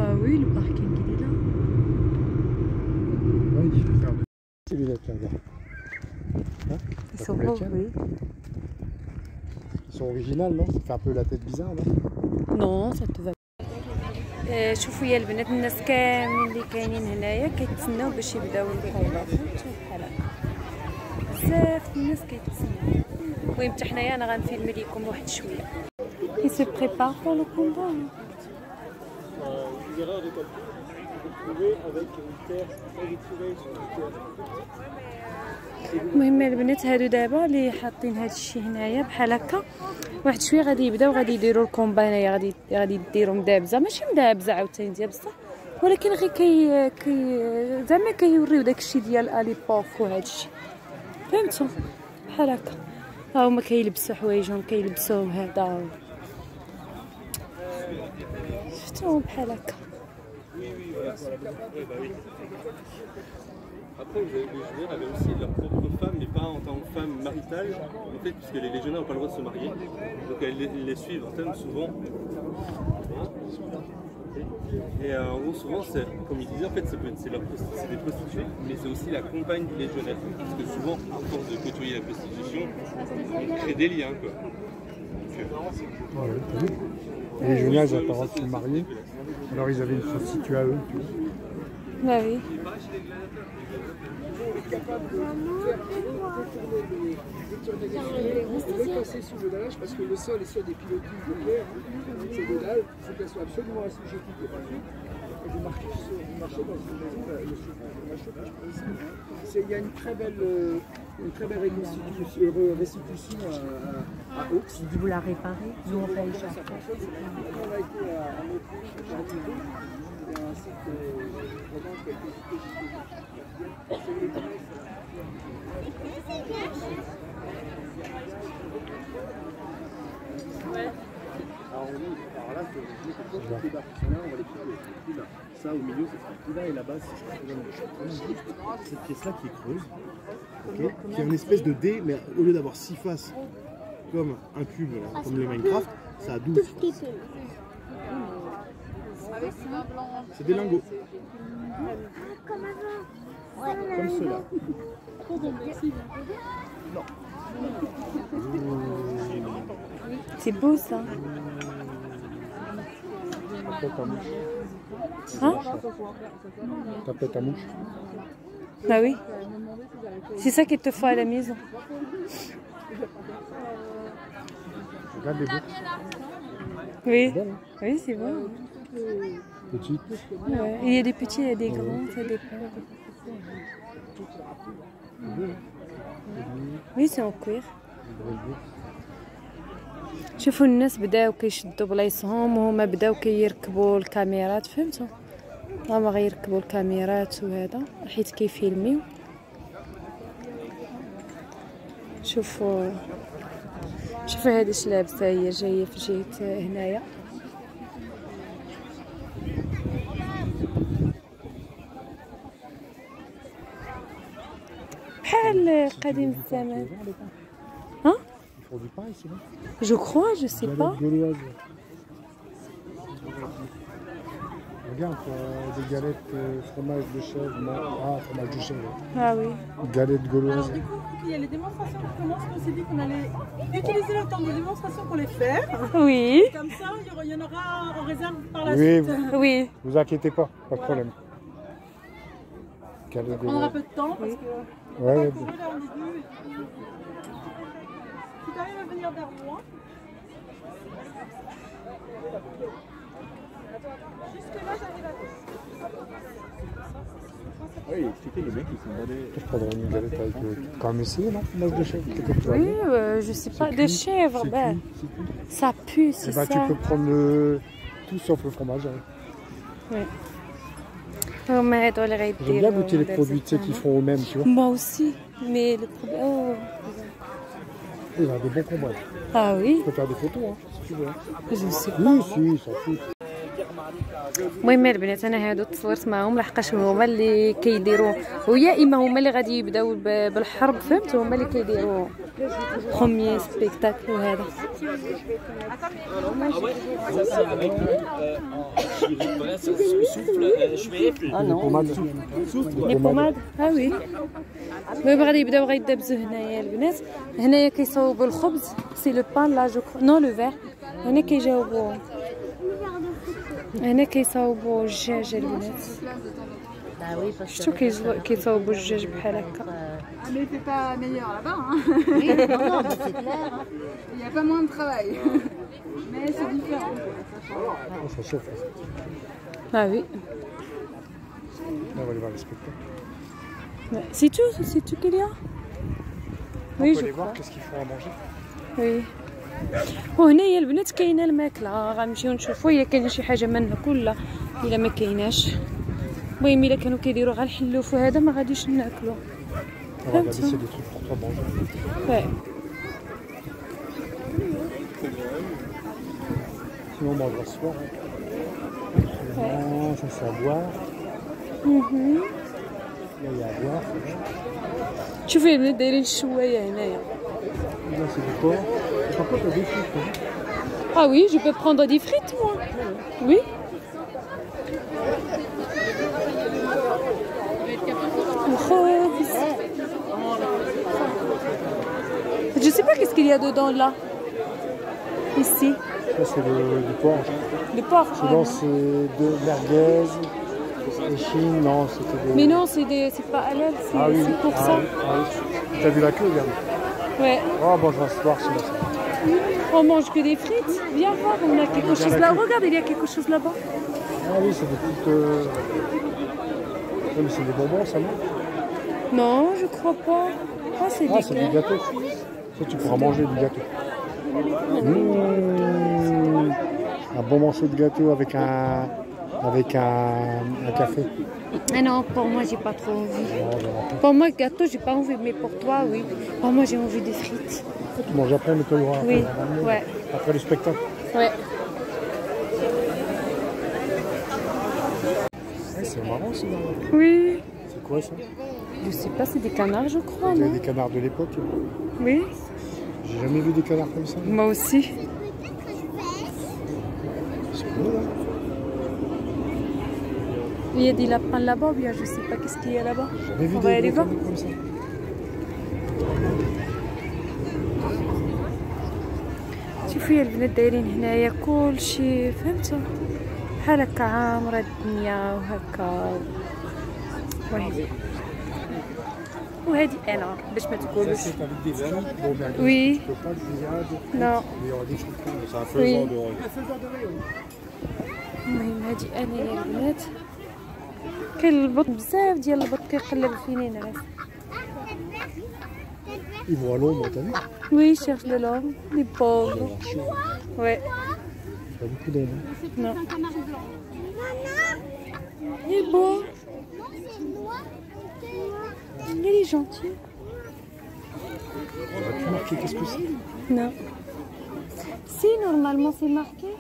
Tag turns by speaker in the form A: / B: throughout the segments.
A: Ah oui, le parking il est là.
B: Ouais, il faut faire de... Ces lunettes là, regarde. Hein,
A: Ils sont beaux, oui.
B: Ils sont originales, non? Ça fait un peu la tête bizarre, non?
A: Non, ça te va. شوفوا يا البنات الناس كاملين اللي كاينين هنايا كيتسناو باش يبداو الكومبا فهمتوا بحال هكا بزاف الناس كيتسناو. المهم حتى حنايا انا غنفيلمي ليكم واحد شويه. Il se prépare pour le combat.
B: Une erreur de calcul, vous trouvez avec une terre électrique sur une terre.
A: المهم البنات هادو دابا اللي حاطين هاد الشيء هنايا بحال هكا واحد شويه غادي يبداو غادي يديروا الكومبا هنايا غادي يديروا مدابزه ماشي مدابزه عاوتاني ديال بصح ولكن غير كي زعما كيوريو داكشي ديال اليبوك وهاد الشيء فهمتوا بحال هكا ها هما كيلبسوا حوايجهم كيلبسوا هذا شفتوا بحال هكا.
C: Après, les légionnaires avaient aussi leur propre femme, mais pas en tant que femme maritale, en fait, puisque les légionnaires n'ont pas le droit de se marier. Donc elles les suivent souvent. Et en gros, souvent, comme ils disaient, en fait, c'est des prostituées, mais c'est aussi la compagne du légionnaire. Parce que souvent, à force de côtoyer la prostitution, on crée des liens, quoi.
B: Les légionnaires, ils n'avaient pas le droit de se marier, alors ils avaient une prostituée à eux.
A: Bah oui.
D: Passer sous le dallage parce que le sol est sur des pilotis de terre. Ces deux dalles, il faut qu'elles soient absolument assujetties et pas toutes. Et vous marchez dans une maison, le chauffage principal. Il y a une très belle restitution à Aux.
A: Si vous la réparez, nous on paye cher.
D: On a été en Autriche, il y a un site vraiment qui a été visité. Alors là, c'est les barres qui sont là, on va les couper là. Ça au milieu, c'est ce qui là et là-bas, c'est cette pièce-là qui est creuse, okay, qui a une espèce de dé, mais au lieu d'avoir 6 faces comme un cube, là, comme les Minecraft, ça a 12 faces. C'est des lingots.
E: Comme avant.
D: Comme ceux-là. Non.
A: C'est beau ça. Hein?
B: Tapette à mouche.
A: Bah oui. C'est ça qu'il te faut à la maison.
B: Regarde les bouts.
A: Oui.
B: Bon, hein.
A: Oui, c'est bon.
B: Petite.
A: Ouais. Il y a des petits, il y a des grands, ça dépend. Oui, c'est en cuir. شوفوا الناس بداو كيشدوا بلايصهم وهما بداو كيركبوا الكاميرات فهمتوا هما غيركبوا الكاميرات وهذا حيت كيفيلميو شوفوا هذه اش لابسه هي جايه في جهه هنايا بحال قديم الزمان ها Je crois, je sais pas.
B: Regarde, des galettes fromage de chèvre, fromage de chèvre.
A: Ah oui.
B: Galettes gauloises.
F: Alors du coup, il y a les démonstrations qui commencent, on s'est dit qu'on allait utiliser le temps des démonstrations pour les faire.
A: Oui.
F: Comme ça, il y en aura en réserve par la
B: Oui,
F: suite.
A: Oui.
B: Vous inquiétez pas, pas de problème.
F: Ça prendra un peu de temps parce que on va courir là au début. Si tu arrives à venir vers moi. Jusque là, j'arrive à toi.
D: Oui, expliquez les mecs qui sont demandés.
B: Je prendrais une galette avec quand même essayé, non? Fromage de chèvre, peut-être.
A: Oui, je sais pas. De chèvre, ben. Ça pue, c'est ça.
B: Tu peux prendre tout sauf le fromage. Hein.
A: Oui.
B: J'aime bien goûter les produits qui font eux-mêmes, tu vois.
A: Moi aussi, mais le problème. Oh.
B: Il y a des bons combats.
A: Ah oui.
B: Tu peux faire des photos, hein, si tu veux.
A: Je sais pas.
B: Oui, si, ça fout.
A: المهم البنات انا هادو تصورت معاهم لحقاش هما اللي كيديروا ويا اما هما اللي غادي يبداو بالحرب فهمتوا هما اللي كيديروا بروميير سبيكتاكل وهذا
C: Ça c'est avec
A: Ah non.
D: pommades.
A: لي بوماد ها وي المهم غادي يبداو غيدابزوا هنايا البنات هنايا كيصاوبوا الخبز سي لو بان لا جو نو لو فير هنا كيجاوبوا هنا كيصاوبوا الدجاج البنات شفتو كيصاوبوا الدجاج بحال هكا
F: Mais c'est pas meilleur là-bas. Hein.
E: Oui, non, mais c'est clair. Hein.
F: Il n'y a pas moins de travail. Mais c'est différent.
D: Ça chauffe.
A: ah oui
D: Là, on va aller voir les spectacles.
A: c'est tout qu'il y a
D: On
A: oui
D: peut
A: je
D: aller voir
A: crois
D: qu'est-ce qu'ils font à manger.
A: وي وهنايا البنات كاينه الماكله غنمشيو نشوفوا الا كاين شي حاجه ما ناكل ولا الا ما كايناش المهم الا كانوا كيديروا غير الحلوف وهذا ما غاديش ناكلو
D: On va regarder s'il y a des trucs pour toi à manger.
A: ouais.
D: Sinon, on mangera ce soir. Non, ça c'est à boire. Là, il y a à boire.
A: شوفي البنات دايرين الشوايه هنايا
D: Là, c'est du porc. Et par contre, il y a des frites. Hein.
A: ah oui je peux prendre des frites moi oui je sais pas qu'est-ce qu'il y a dedans là ici
D: Ça, c'est du porc.
A: le porc
D: Sinon, c'est de merguez. Et Chine, non, c'était des...
A: mais non c'est pas halal c'est pour ça
D: oui. T'as vu la queue, regarde.
A: ouais
D: Oh, bon, je vais se voir sinon.
A: on mange que des frites viens voir on a quelque chose là regarde il y a quelque chose là-bas
D: Ah oui, c'est des petites... Oui, mais c'est des bonbons, ça, non?
A: non je crois pas ah c'est
D: Ah, c'est du gâteau. Ça, tu pourras manger du gâteau. Un bon morceau de gâteau avec un café.
A: ah non pour moi j'ai pas trop envie
D: Non, j'en ai pas.
A: pour moi gâteau j'ai pas envie mais pour toi oui pour moi j'ai envie des frites
D: Tu manges après, mais toi, il y aura
A: oui
D: après,
A: ouais
D: après le spectacle.
A: ouais
D: Ouais, c'est marrant, ça.
A: oui
D: C'est quoi, ça?
A: je sais pas c'est des canards je crois
D: Vous avez
A: non
D: des canards de l'époque?
A: oui
D: J'ai jamais vu des canards comme ça.
A: moi aussi
D: C'est beau, là.
A: il y a des lapins là-bas ou bien je sais pas qu'est-ce qu'il y a là-bas
D: J'ai jamais vu
A: on va
D: des
A: aller
D: gros
A: voir
D: canards comme ça.
A: شوفي البنات دايرين هنايا كلشي فهمتوا بحال هكا عامره الدنيا وهكا وهذه انا باش ما
D: Ça,
A: تقولوش
D: c'est avec des amis. Bon, ben,
A: Oui.
D: tu peux pas le grillade.
A: Non.
D: Mais il y aura des trucs. C'est un
A: Oui.
D: faisant de...
A: المهم هذه انايا البنات كاين البط بزاف ديال البط كيقلب فيني نعس
D: Ils vont à l'ombre, t'as vu?
A: oui cherche de l'homme les pauvres ouais
D: Pas beaucoup d'ombre.
A: non il est beau il est gentil
D: On va plus marquer qu'est-ce que c'est.
A: non si normalement c'est marqué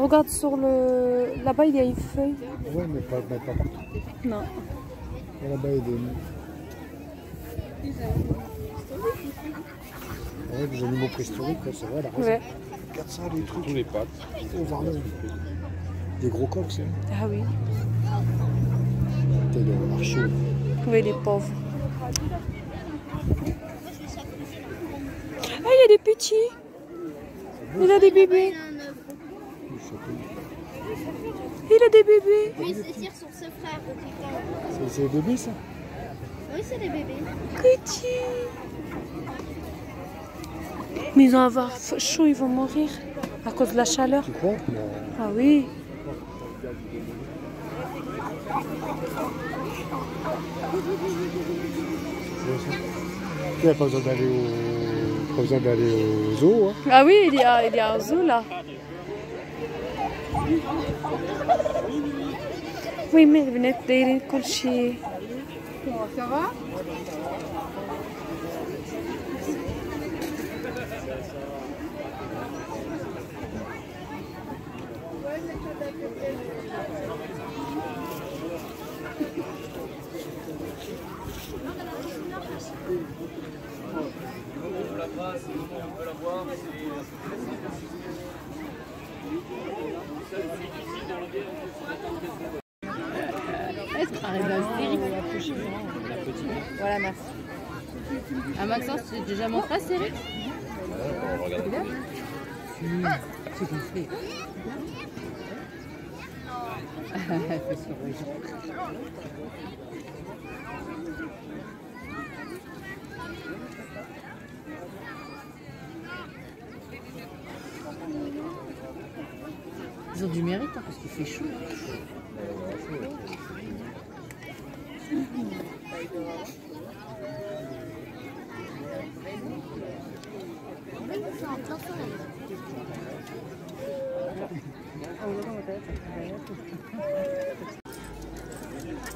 A: regarde sur le là-bas il y a une feuille
D: Ouais, mais pas partout.
A: non
D: Et là-bas, il y a des... Ouais, des animaux préhistoriques, quoi, c'est vrai, la raison.
A: ouais
D: Regarde ça, les trucs.
C: Tous les pattes.
D: Oh, pardon. Des gros coqs, c'est
A: ah oui
D: de l'archio.
A: oui les pauvres ah il y a des petits il a des bébés il a des bébés
E: Lui, il tire sur ce frère.
D: C'est des bébés, ça?
E: Oui, c'est des bébés.
A: petit mais ils vont avoir chaud ils vont mourir à cause de la chaleur
D: Tu crois? Non.
A: ah oui
D: Il n'y a pas besoin d'aller au zoo. Hein.
A: ah oui il y a un zoo là oui mais البنات دايرين كلشي
F: Bon, ça va?
G: arrivé à Astérix.
A: Voilà, merci.
G: À Maxence, tu as déjà montré Astérix?
C: On regarde.
G: C'est gonflé. Ils ont du mérite hein, parce qu'il fait chaud.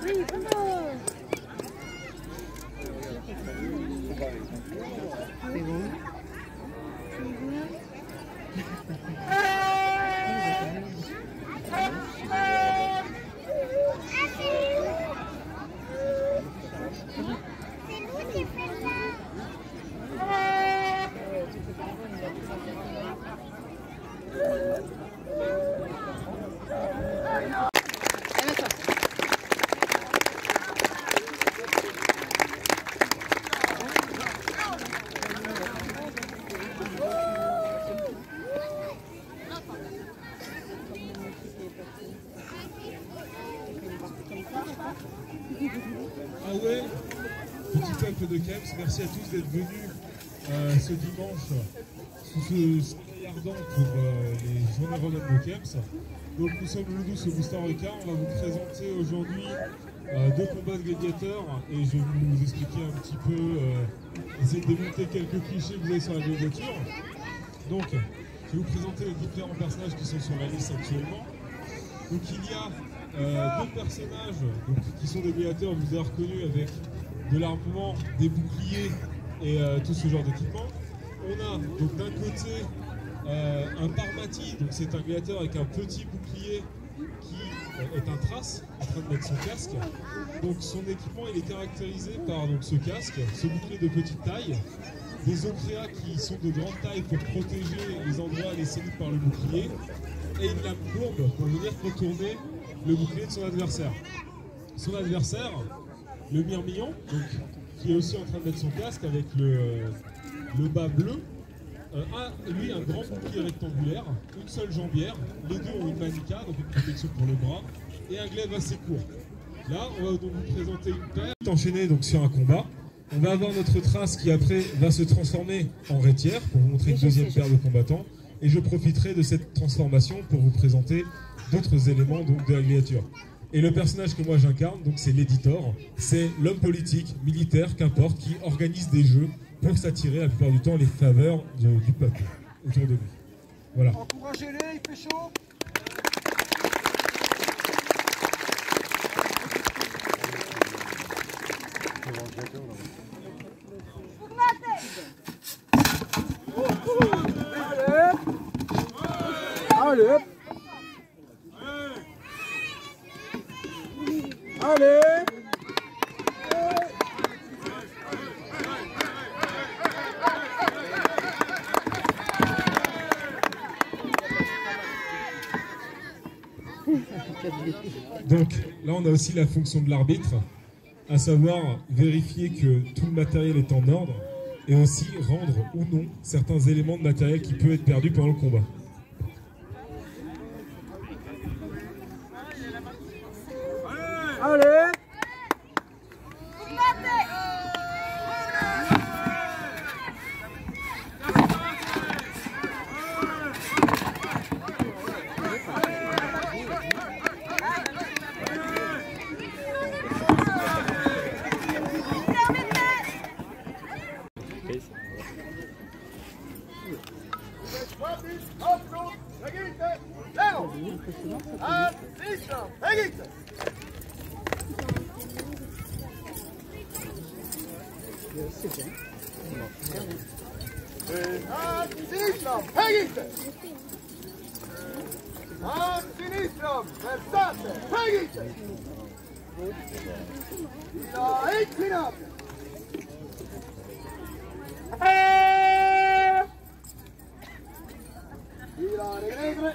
E: Oui, bravo.
G: C'est bon.
H: Ah ouais, petit peuple de Kems, merci à tous d'être venus ce dimanche sous ce soleil ardent pour les journées randonnées de Kems. Donc nous sommes le 12 au Booster Reca, on va vous présenter aujourd'hui 2 combats de gladiateurs et je vais vous expliquer un petit peu, essayer de démonter quelques clichés que vous avez sur la gladiature. Donc je vais vous présenter les différents personnages qui sont sur la liste actuellement. Donc il y a 2 personnages donc, qui sont des gladiateurs, vous avez reconnus avec de l'armement, des boucliers et tout ce genre d'équipement. On a donc d'un côté un Parmati, donc c'est un gladiateur avec un petit bouclier qui est un trace en train de mettre son casque. Donc son équipement il est caractérisé par donc, ce casque, ce bouclier de petite taille, des ocréas qui sont de grande taille pour protéger les endroits laissés libres par le bouclier, et une lame courbe pour venir contourner le bouclier de son adversaire. Son adversaire, le Myrmillon, donc, qui est aussi en train de mettre son casque avec le bas bleu, a lui un grand bouclier rectangulaire, une seule jambière, les deux ont une manica, donc une protection pour le bras, et un glaive assez court. Là, on va donc vous présenter une paire, enchaînée donc sur un combat. On va avoir notre trace qui après va se transformer en rétière pour vous montrer une deuxième paire de combattants. Et je profiterai de cette transformation pour vous présenter d'autres éléments donc, de la gladiature. Et le personnage que moi j'incarne, donc c'est l'éditeur, c'est l'homme politique, militaire, qu'importe, qui organise des jeux pour s'attirer la plupart du temps les faveurs du peuple autour de lui. Voilà.
B: Encouragez-les, il fait chaud. Allez. Allez.
H: Donc là on a aussi la fonction de l'arbitre, à savoir vérifier que tout le matériel est en ordre et aussi rendre ou non certains éléments de matériel qui peuvent être perdus pendant le combat.
B: Allez. Sinistra, Pegite! A sinistra, versate, Pegite! La inclinate! La regredre!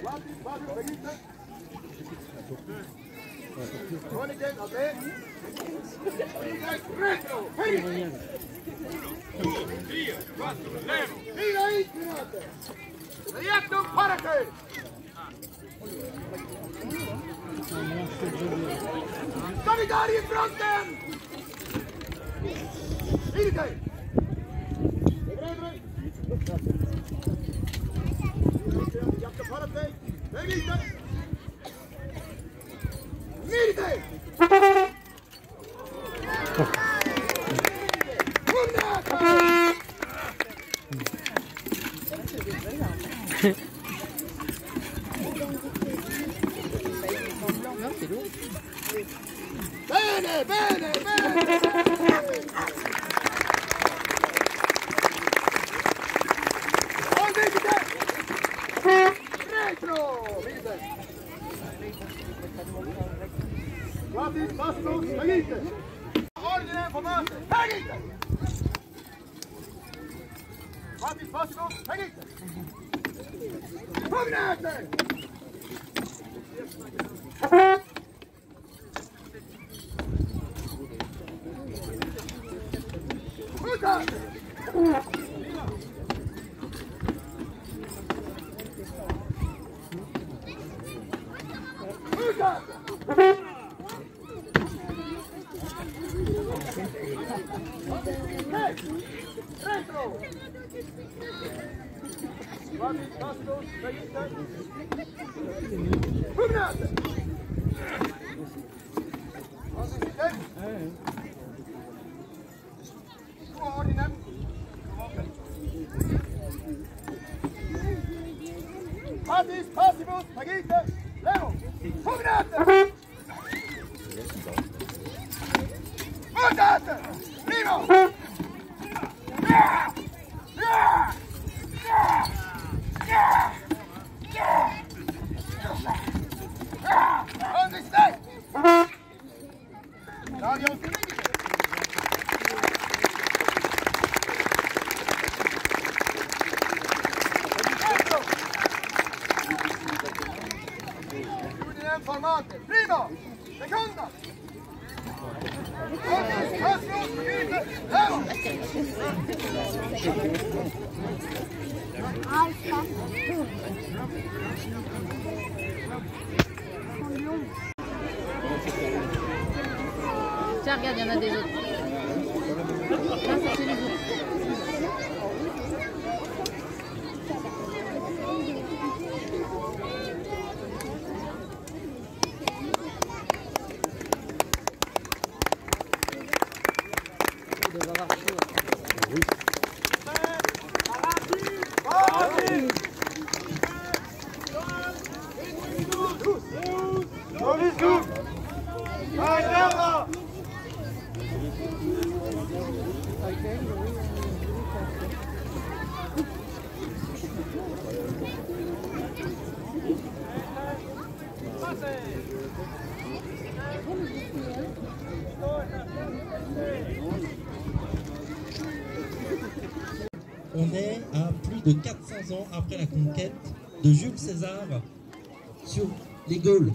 B: Guardi, Pegite!
E: Bene, bene, bene! Retro! Guardi il passo, seguite! Ordine, formate, seguite! Guardi il passo, seguite! Formate! Retro! Guardi il passo, seguite! Formate! Ordine! Patis, passibus, seguite! Levo! Formate! Guardate! Primo! On stai? Dario, formate! Primo! Seconda!
G: Tiens, regarde, il y en a des autres. Là, ça, c'est les autres. Ils doivent avoir chaud.
I: On est à plus de 400 ans après la conquête de Jules César sur les Gaules.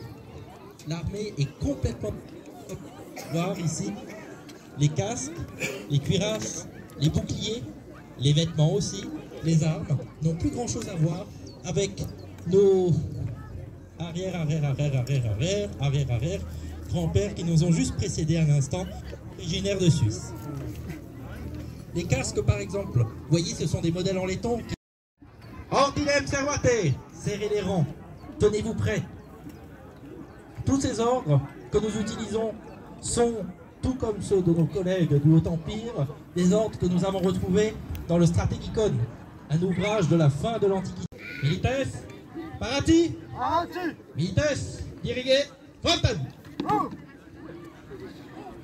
I: L'armée est complètement... Voir ici les casques, les cuirasses, les boucliers, les vêtements aussi, les armes n'ont plus grand chose à voir avec nos arrière grands-pères qui nous ont juste précédés un instant, originaires de Suisse. Les casques par exemple, vous voyez ce sont des modèles en laiton. Ordinem servate, serrez les rangs, tenez-vous prêts. Tous ces ordres que nous utilisons sont, tout comme ceux de nos collègues du Haut-Empire, des ordres que nous avons retrouvés dans le Strategicon, un ouvrage de la fin de l'Antiquité. Milites, parati, milites, dirigez, fronten.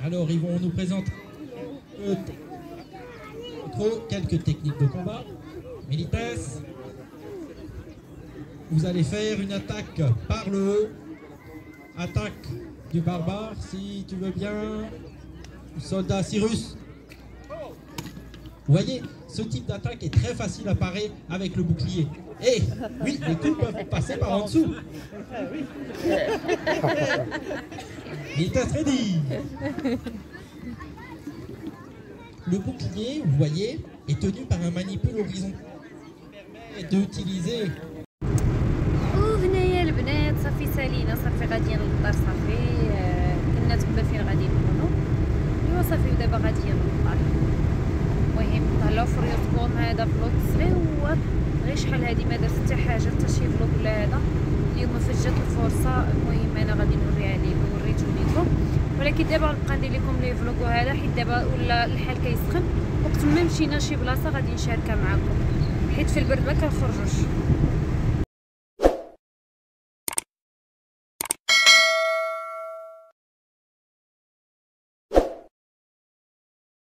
I: Alors ils vont nous présenter quelques techniques de combat. Milites, vous allez faire une attaque par le haut, attaque du barbare, si tu veux bien, soldat Cyrus. Vous voyez, ce type d'attaque est très facile à parer avec le bouclier. Eh oui, les coups peuvent passer par en dessous. Il est très dit. Le bouclier, vous voyez, est tenu par un manipule horizontal qui permet d'utiliser.
A: وهنايا البنات صافي سالينا صافي غاديين للدار صافي كنا تما فين غادي نكونو ايوا صافي ودابا غاديين للدار. المهم طلعوا في اليوتيوب هذا فلوق صغير غير شحال هادي ما درت حتى حاجه حتى شي فلوق ولا هذا. اليوم فجات الفرصه المهم انا غادي نوريها لكم وريتوني لكم ولكن دابا غنبقى ندير لكم لي فلوق وهذا حيت دابا ولا الحال كيسخن وقت ما مشينا شي بلاصه غادي نشاركها معكم حيت في البرد ما كنخرجوش.